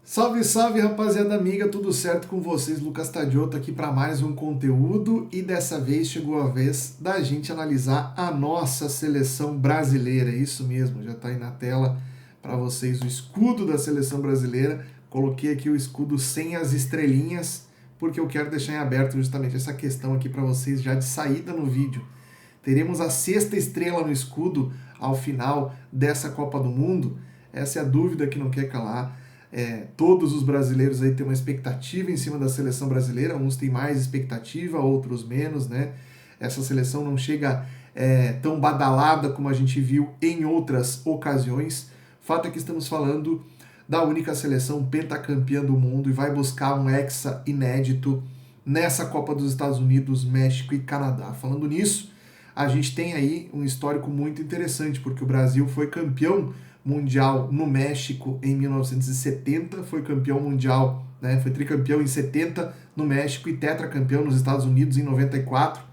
Salve, salve, rapaziada amiga, tudo certo com vocês? Lucas Tadioto aqui para mais um conteúdo e dessa vez chegou a vez da gente analisar a nossa seleção brasileira. Isso mesmo, já está aí na tela para vocês o escudo da seleção brasileira. Coloquei aqui o escudo sem as estrelinhas porque eu quero deixar em aberto justamente essa questão aqui para vocês já de saída no vídeo. Teremos a sexta estrela no escudo ao final dessa Copa do Mundo? Essa é a dúvida que não quer calar. Todos os brasileiros aí têm uma expectativa em cima da seleção brasileira, uns têm mais expectativa, outros menos, né? Essa seleção não chega tão badalada como a gente viu em outras ocasiões. Fato é que estamos falando da única seleção pentacampeã do mundo e vai buscar um hexa inédito nessa Copa dos Estados Unidos, México e Canadá. Falando nisso, a gente tem aí um histórico muito interessante, porque o Brasil foi campeão mundial no México em 1970, foi campeão mundial, né, foi tricampeão em 70 no México e tetracampeão nos Estados Unidos em 94.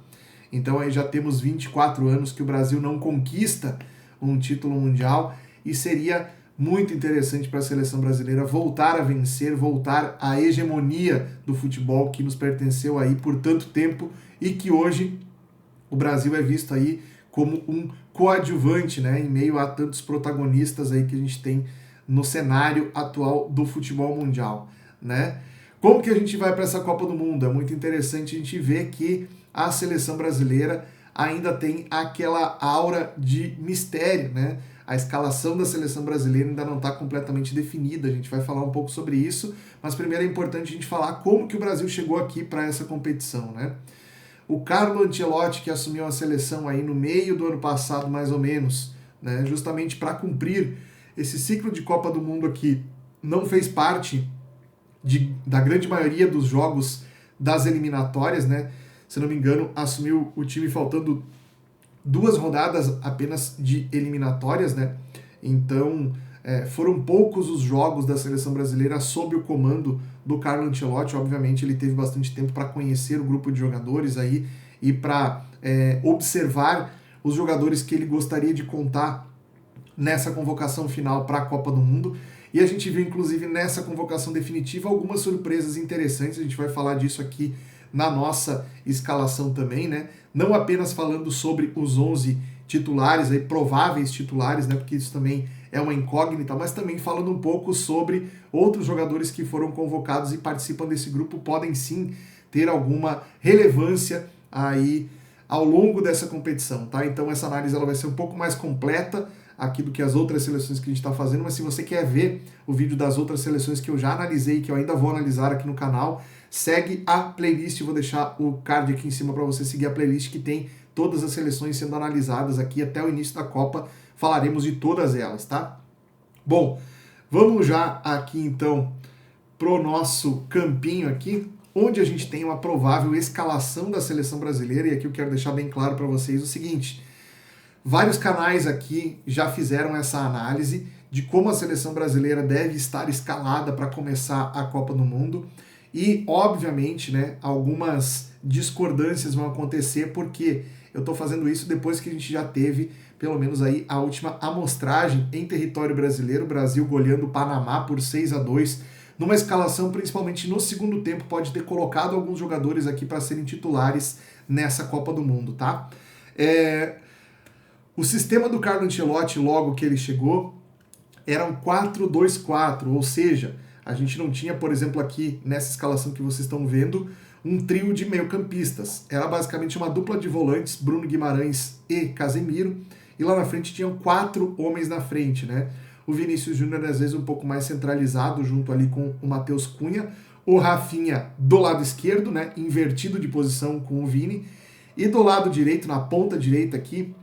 Então aí já temos 24 anos que o Brasil não conquista um título mundial e seria muito interessante para a seleção brasileira voltar a vencer, voltar à hegemonia do futebol que nos pertenceu aí por tanto tempo e que hoje o Brasil é visto aí como um coadjuvante, né, em meio a tantos protagonistas aí que a gente tem no cenário atual do futebol mundial, né? Como que a gente vai para essa Copa do Mundo? É muito interessante a gente ver que a seleção brasileira ainda tem aquela aura de mistério, né? A escalação da seleção brasileira ainda não está completamente definida, a gente vai falar um pouco sobre isso, mas primeiro é importante a gente falar como que o Brasil chegou aqui para essa competição, né? O Carlo Ancelotti, que assumiu a seleção aí no meio do ano passado, mais ou menos, né, justamente para cumprir esse ciclo de Copa do Mundo aqui, não fez parte da grande maioria dos jogos das eliminatórias, né? Se não me engano, assumiu o time faltando 2 rodadas apenas de eliminatórias, né? Então, foram poucos os jogos da seleção brasileira sob o comando do Carlo Ancelotti. Obviamente ele teve bastante tempo para conhecer o grupo de jogadores aí e para observar os jogadores que ele gostaria de contar nessa convocação final para a Copa do Mundo. E a gente viu inclusive nessa convocação definitiva algumas surpresas interessantes, a gente vai falar disso aqui na nossa escalação também, né? Não apenas falando sobre os 11 titulares, aí, prováveis titulares, né? Porque isso também é uma incógnita, mas também falando um pouco sobre outros jogadores que foram convocados e participam desse grupo, podem sim ter alguma relevância aí ao longo dessa competição, tá? Então essa análise ela vai ser um pouco mais completa aqui do que as outras seleções que a gente está fazendo, mas se você quer ver o vídeo das outras seleções que eu já analisei, que eu ainda vou analisar aqui no canal, segue a playlist, vou deixar o card aqui em cima para você seguir a playlist que tem todas as seleções sendo analisadas aqui até o início da Copa, falaremos de todas elas, tá? Bom, vamos já aqui então pro nosso campinho aqui, onde a gente tem uma provável escalação da seleção brasileira, e aqui eu quero deixar bem claro para vocês o seguinte: vários canais aqui já fizeram essa análise de como a seleção brasileira deve estar escalada para começar a Copa do Mundo. E, obviamente, né, algumas discordâncias vão acontecer, porque eu estou fazendo isso depois que a gente já teve, pelo menos aí, a última amostragem em território brasileiro, o Brasil goleando o Panamá por 6-2, numa escalação, principalmente no segundo tempo, pode ter colocado alguns jogadores aqui para serem titulares nessa Copa do Mundo, tá? O sistema do Carlo Ancelotti, logo que ele chegou, era um 4-2-4, ou seja, a gente não tinha, por exemplo, aqui nessa escalação que vocês estão vendo, um trio de meio-campistas. Era basicamente uma dupla de volantes, Bruno Guimarães e Casemiro, e lá na frente tinham 4 homens na frente, né? O Vinícius Júnior, às vezes, um pouco mais centralizado, junto ali com o Matheus Cunha, o Rafinha do lado esquerdo, né? Invertido de posição com o Vini, e do lado direito, na ponta direita aqui,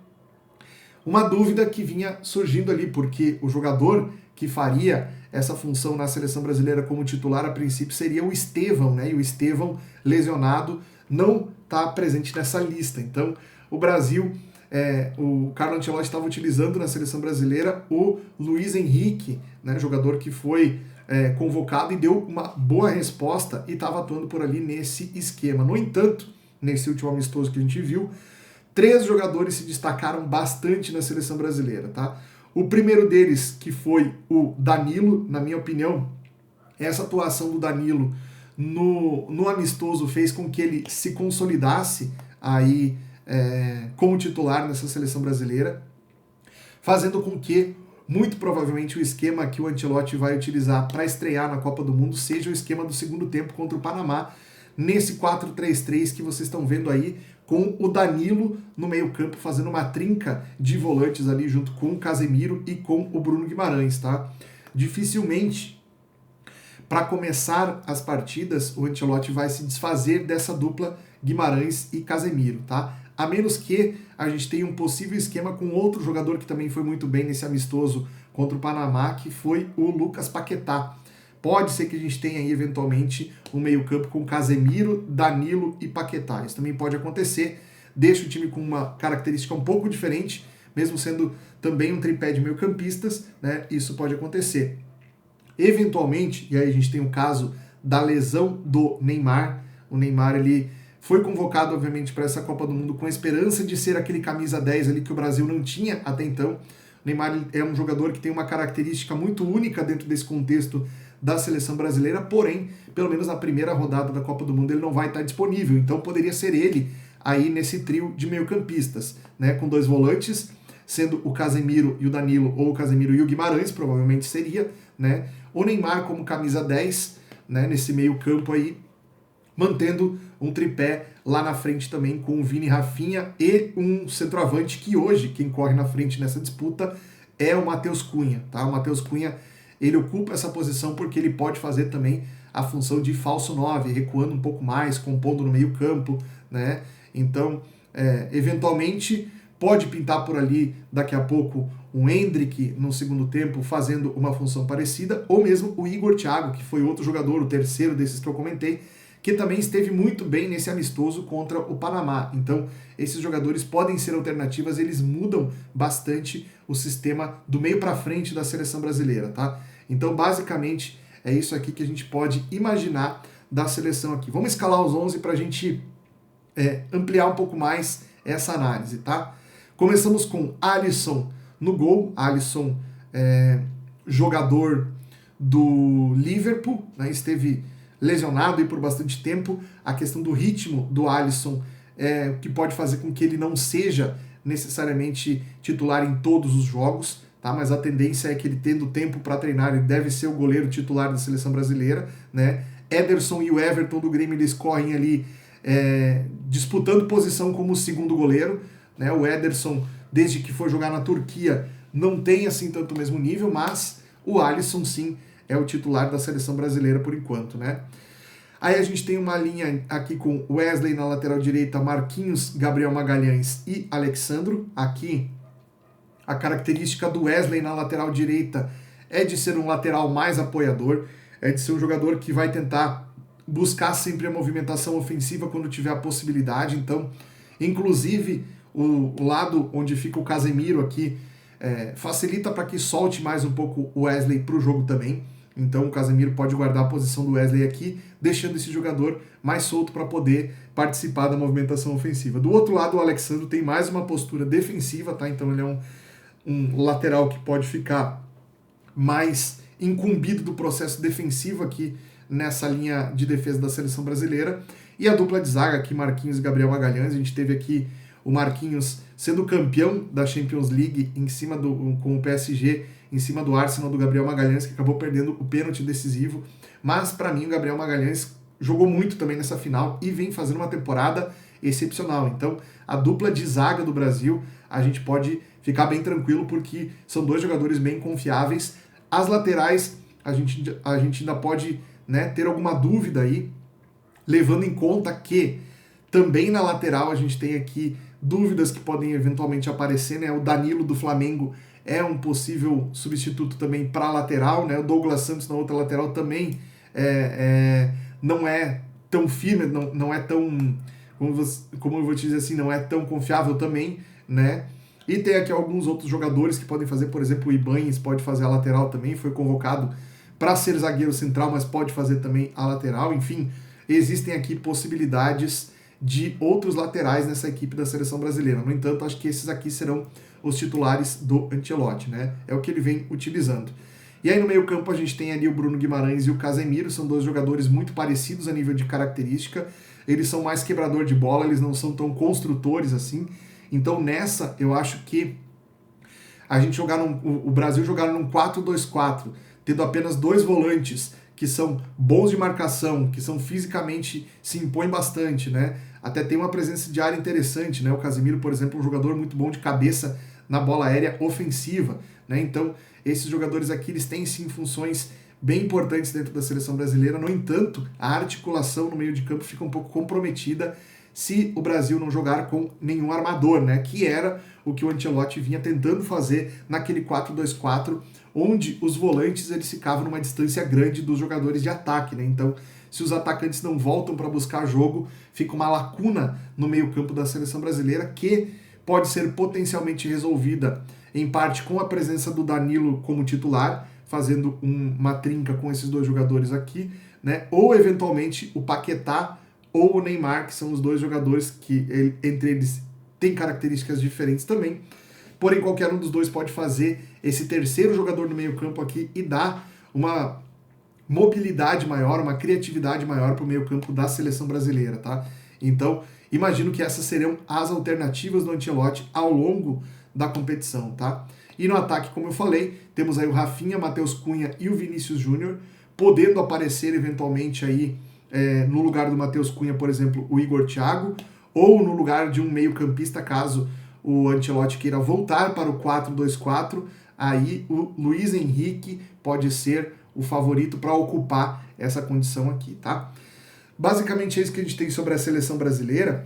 uma dúvida que vinha surgindo ali, porque o jogador que faria essa função na seleção brasileira como titular a princípio seria o Estevão, né? E o Estevão, lesionado, não está presente nessa lista. Então, o Brasil, o Carlo Ancelotti estava utilizando na seleção brasileira o Luiz Henrique, né? Jogador que foi convocado e deu uma boa resposta e estava atuando por ali nesse esquema. No entanto, nesse último amistoso que a gente viu, 3 jogadores se destacaram bastante na seleção brasileira, tá? O primeiro deles, que foi o Danilo, na minha opinião, essa atuação do Danilo no amistoso fez com que ele se consolidasse aí como titular nessa seleção brasileira, fazendo com que, muito provavelmente, o esquema que o Ancelotti vai utilizar para estrear na Copa do Mundo seja o esquema do segundo tempo contra o Panamá, nesse 4-3-3 que vocês estão vendo aí, com o Danilo no meio-campo fazendo uma trinca de volantes ali junto com o Casemiro e com o Bruno Guimarães, tá? Dificilmente, para começar as partidas, o Ancelotti vai se desfazer dessa dupla Guimarães e Casemiro, tá? A menos que a gente tenha um possível esquema com outro jogador que também foi muito bem nesse amistoso contra o Panamá, que foi o Lucas Paquetá. Pode ser que a gente tenha aí, eventualmente, um meio-campo com Casemiro, Danilo e Paquetá. Isso também pode acontecer. Deixa o time com uma característica um pouco diferente, mesmo sendo também um tripé de meio-campistas, né? Isso pode acontecer. Eventualmente, e aí a gente tem o caso da lesão do Neymar. O Neymar, ele foi convocado, obviamente, para essa Copa do Mundo com a esperança de ser aquele camisa 10 ali que o Brasil não tinha até então. O Neymar é um jogador que tem uma característica muito única dentro desse contexto da seleção brasileira, porém, pelo menos na primeira rodada da Copa do Mundo ele não vai estar disponível, então poderia ser ele aí nesse trio de meio-campistas, né, com dois volantes, sendo o Casemiro e o Danilo, ou o Casemiro e o Guimarães, provavelmente seria, né, o Neymar como camisa 10, né, nesse meio-campo aí, mantendo um tripé lá na frente também com o Vini, Rafinha e um centroavante que hoje, quem corre na frente nessa disputa é o Matheus Cunha, tá? O Matheus Cunha, ele ocupa essa posição porque ele pode fazer também a função de falso 9, recuando um pouco mais, compondo no meio campo, né? Então, eventualmente, pode pintar por ali, daqui a pouco, um Endrick no segundo tempo fazendo uma função parecida, ou mesmo o Igor Thiago, que foi outro jogador, o terceiro desses que eu comentei, que também esteve muito bem nesse amistoso contra o Panamá. Então, esses jogadores podem ser alternativas, eles mudam bastante o sistema do meio para frente da seleção brasileira, tá? Então, basicamente, é isso aqui que a gente pode imaginar da seleção aqui. Vamos escalar os 11 para a gente ampliar um pouco mais essa análise, tá? Começamos com Alisson no gol. Alisson, jogador do Liverpool, né? Esteve lesionado e por bastante tempo. A questão do ritmo do Alisson é o que pode fazer com que ele não seja necessariamente titular em todos os jogos, tá? Mas a tendência é que ele, tendo tempo para treinar, ele deve ser o goleiro titular da seleção brasileira, né? Ederson e o Everton do Grêmio, eles correm ali disputando posição como segundo goleiro, né? O Ederson, desde que foi jogar na Turquia, não tem assim tanto o mesmo nível, mas o Alisson sim é o titular da seleção brasileira por enquanto, né? Aí a gente tem uma linha aqui com Wesley na lateral direita, Marquinhos, Gabriel Magalhães e Alexandro. Aqui a característica do Wesley na lateral direita é de ser um lateral mais apoiador, é de ser um jogador que vai tentar buscar sempre a movimentação ofensiva quando tiver a possibilidade. Então, inclusive, o lado onde fica o Casemiro aqui facilita para que solte mais um pouco o Wesley para o jogo também. Então o Casemiro pode guardar a posição do Wesley aqui, deixando esse jogador mais solto para poder participar da movimentação ofensiva. Do outro lado, o Alexandre tem mais uma postura defensiva, tá? Então ele é um lateral que pode ficar mais incumbido do processo defensivo aqui nessa linha de defesa da seleção brasileira. E a dupla de zaga aqui, Marquinhos e Gabriel Magalhães. A gente teve aqui o Marquinhos sendo campeão da Champions League com o PSG, em cima do Arsenal do Gabriel Magalhães, que acabou perdendo o pênalti decisivo. Mas, para mim, o Gabriel Magalhães jogou muito também nessa final e vem fazendo uma temporada excepcional. Então, a dupla de zaga do Brasil, a gente pode ficar bem tranquilo, porque são dois jogadores bem confiáveis. As laterais, a gente ainda pode, né, ter alguma dúvida aí, levando em conta que também na lateral a gente tem aqui dúvidas que podem eventualmente aparecer, né? O Danilo do Flamengo é um possível substituto também para a lateral, né? O Douglas Santos na outra lateral também não é tão firme, não é tão, como eu vou te dizer assim, não é tão confiável também, né? E tem aqui alguns outros jogadores que podem fazer, por exemplo, o Ibañez pode fazer a lateral também, foi convocado para ser zagueiro central, mas pode fazer também a lateral. Enfim, existem aqui possibilidades de outros laterais nessa equipe da seleção brasileira. No entanto, acho que esses aqui serão os titulares do Ancelotti, né? É o que ele vem utilizando. E aí no meio campo a gente tem ali o Bruno Guimarães e o Casemiro, são dois jogadores muito parecidos a nível de característica, eles são mais quebrador de bola, eles não são tão construtores assim, então nessa eu acho que a gente o Brasil jogar num 4-2-4, tendo apenas dois volantes que são bons de marcação, que são fisicamente, se impõem bastante, né? Até tem uma presença de área interessante, né? O Casemiro, por exemplo, é um jogador muito bom de cabeça na bola aérea ofensiva, né? Então, esses jogadores aqui, eles têm sim funções bem importantes dentro da seleção brasileira. No entanto, a articulação no meio de campo fica um pouco comprometida se o Brasil não jogar com nenhum armador, né? Que era o que o Ancelotti vinha tentando fazer naquele 4-2-4, onde os volantes eles ficavam numa distância grande dos jogadores de ataque, né? Então, se os atacantes não voltam para buscar jogo, fica uma lacuna no meio-campo da seleção brasileira que pode ser potencialmente resolvida em parte com a presença do Danilo como titular, fazendo uma trinca com esses dois jogadores aqui, né? Ou eventualmente o Paquetá ou o Neymar, que são os dois jogadores que entre eles tem características diferentes também. Porém, qualquer um dos dois pode fazer esse terceiro jogador no meio-campo aqui e dar uma mobilidade maior, uma criatividade maior para o meio-campo da seleção brasileira, tá? Então, imagino que essas serão as alternativas do Ancelotti ao longo da competição, tá? E no ataque, como eu falei, temos aí o Rafinha, Matheus Cunha e o Vinícius Júnior, podendo aparecer eventualmente aí no lugar do Matheus Cunha, por exemplo, o Igor Thiago, ou no lugar de um meio-campista, caso o Ancelotti queira voltar para o 4-2-4, aí o Luiz Henrique pode ser o favorito para ocupar essa condição aqui, tá? Basicamente é isso que a gente tem sobre a seleção brasileira.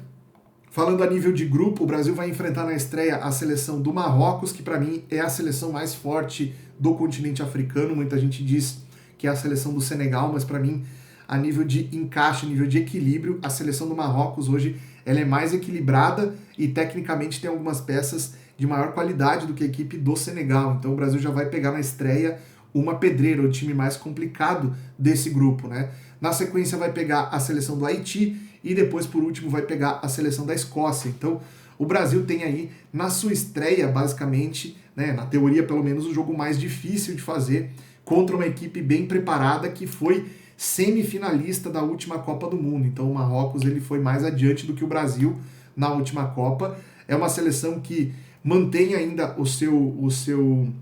Falando a nível de grupo, o Brasil vai enfrentar na estreia a seleção do Marrocos, que para mim é a seleção mais forte do continente africano. Muita gente diz que é a seleção do Senegal, mas para mim, a nível de encaixe, a nível de equilíbrio, a seleção do Marrocos hoje ela é mais equilibrada e tecnicamente tem algumas peças de maior qualidade do que a equipe do Senegal. Então o Brasil já vai pegar na estreia uma pedreira, o time mais complicado desse grupo, né? Na sequência vai pegar a seleção do Haiti e depois, por último, vai pegar a seleção da Escócia. Então o Brasil tem aí na sua estreia, basicamente, né, na teoria pelo menos, o jogo mais difícil de fazer contra uma equipe bem preparada que foi semifinalista da última Copa do Mundo. Então o Marrocos ele foi mais adiante do que o Brasil na última Copa. É uma seleção que mantém ainda o seu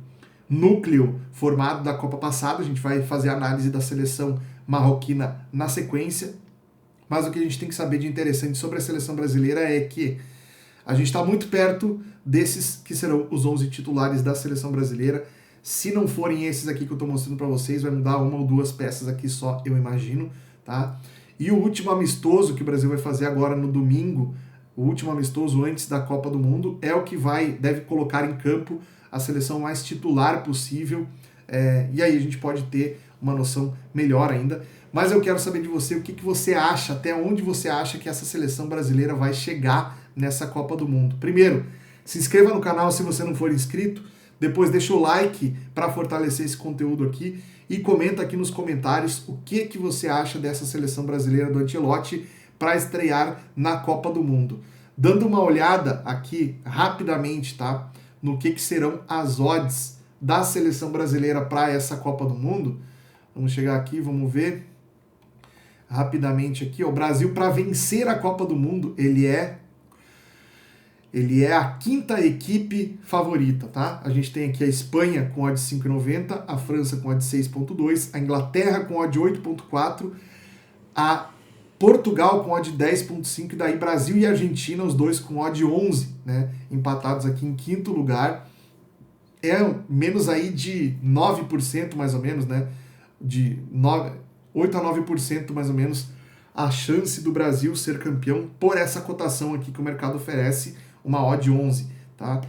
núcleo formado da Copa passada. A gente vai fazer a análise da seleção marroquina na sequência. Mas o que a gente tem que saber de interessante sobre a seleção brasileira é que a gente está muito perto desses que serão os 11 titulares da seleção brasileira. Se não forem esses aqui que eu estou mostrando para vocês, vai mudar uma ou duas peças aqui só, eu imagino, tá? E o último amistoso que o Brasil vai fazer agora no domingo, o último amistoso antes da Copa do Mundo, é o que deve colocar em campo a seleção mais titular possível, e aí a gente pode ter uma noção melhor ainda. Mas eu quero saber de você, o que você acha, até onde você acha que essa seleção brasileira vai chegar nessa Copa do Mundo. Primeiro, se inscreva no canal se você não for inscrito, depois deixa o like para fortalecer esse conteúdo aqui e comenta aqui nos comentários o que você acha dessa seleção brasileira do Ancelotti para estrear na Copa do Mundo. Dando uma olhada aqui rapidamente, tá, no que serão as odds da seleção brasileira para essa Copa do Mundo. Vamos chegar aqui, vamos ver rapidamente aqui. O Brasil, para vencer a Copa do Mundo, ele é a quinta equipe favorita, tá? A gente tem aqui a Espanha com odd 5,90, a França com odd 6,2, a Inglaterra com odd 8,4, a Portugal com odd 10,5 e daí Brasil e Argentina, os dois com odd 11, né? Empatados aqui em quinto lugar. É menos aí de 9% mais ou menos, né? De 8 a 9% mais ou menos a chance do Brasil ser campeão por essa cotação aqui que o mercado oferece, uma odd 11, tá?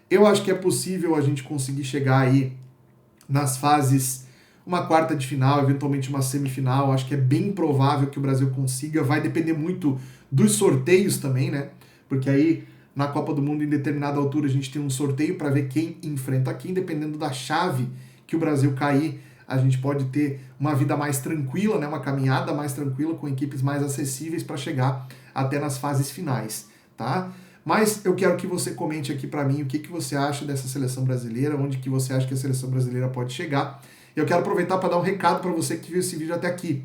Eu acho que é possível a gente conseguir chegar aí nas fases, uma quarta de final, eventualmente uma semifinal. Acho que é bem provável que o Brasil consiga. Vai depender muito dos sorteios também, né? Porque aí na Copa do Mundo, em determinada altura, a gente tem um sorteio para ver quem enfrenta quem. Dependendo da chave que o Brasil cair, a gente pode ter uma vida mais tranquila, né? Uma caminhada mais tranquila com equipes mais acessíveis para chegar até nas fases finais, tá? Mas eu quero que você comente aqui para mim o que você acha dessa seleção brasileira, onde que você acha que a seleção brasileira pode chegar. Eu quero aproveitar para dar um recado para você que viu esse vídeo até aqui.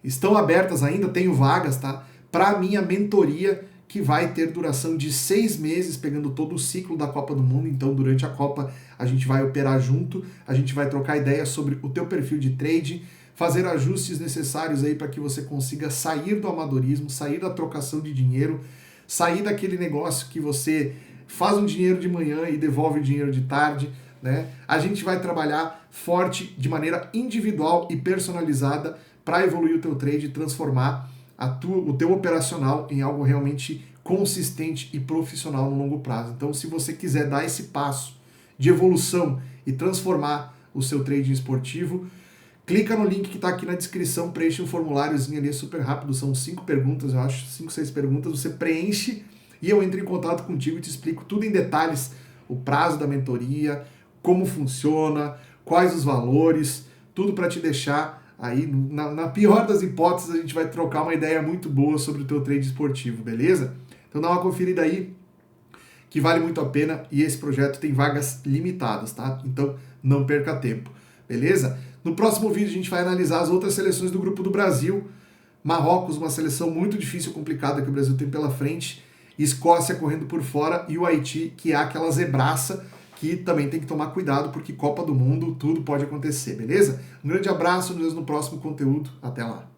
Estão abertas ainda, tenho vagas, tá? Para a minha mentoria, que vai ter duração de 6 meses, pegando todo o ciclo da Copa do Mundo. Então, durante a Copa, a gente vai operar junto, a gente vai trocar ideias sobre o teu perfil de trade, fazer ajustes necessários aí para que você consiga sair do amadorismo, sair da trocação de dinheiro, sair daquele negócio que você faz um dinheiro de manhã e devolve o dinheiro de tarde, né? A gente vai trabalhar forte de maneira individual e personalizada para evoluir o teu trade e transformar o teu operacional em algo realmente consistente e profissional no longo prazo. Então, se você quiser dar esse passo de evolução e transformar o seu trading esportivo, clica no link que está aqui na descrição, preenche um formuláriozinho ali, é super rápido, são 5 perguntas, eu acho, 5, 6 perguntas, você preenche e eu entro em contato contigo e te explico tudo em detalhes, o prazo da mentoria, como funciona, quais os valores, tudo para te deixar aí, na pior das hipóteses, a gente vai trocar uma ideia muito boa sobre o teu trade esportivo, beleza? Então dá uma conferida aí, que vale muito a pena, e esse projeto tem vagas limitadas, tá? Então não perca tempo, beleza? No próximo vídeo a gente vai analisar as outras seleções do Grupo do Brasil. Marrocos, uma seleção muito difícil e complicada que o Brasil tem pela frente, Escócia correndo por fora, e o Haiti, que é aquela zebraça que também tem que tomar cuidado, porque Copa do Mundo, tudo pode acontecer, beleza? Um grande abraço, nos vemos no próximo conteúdo. Até lá!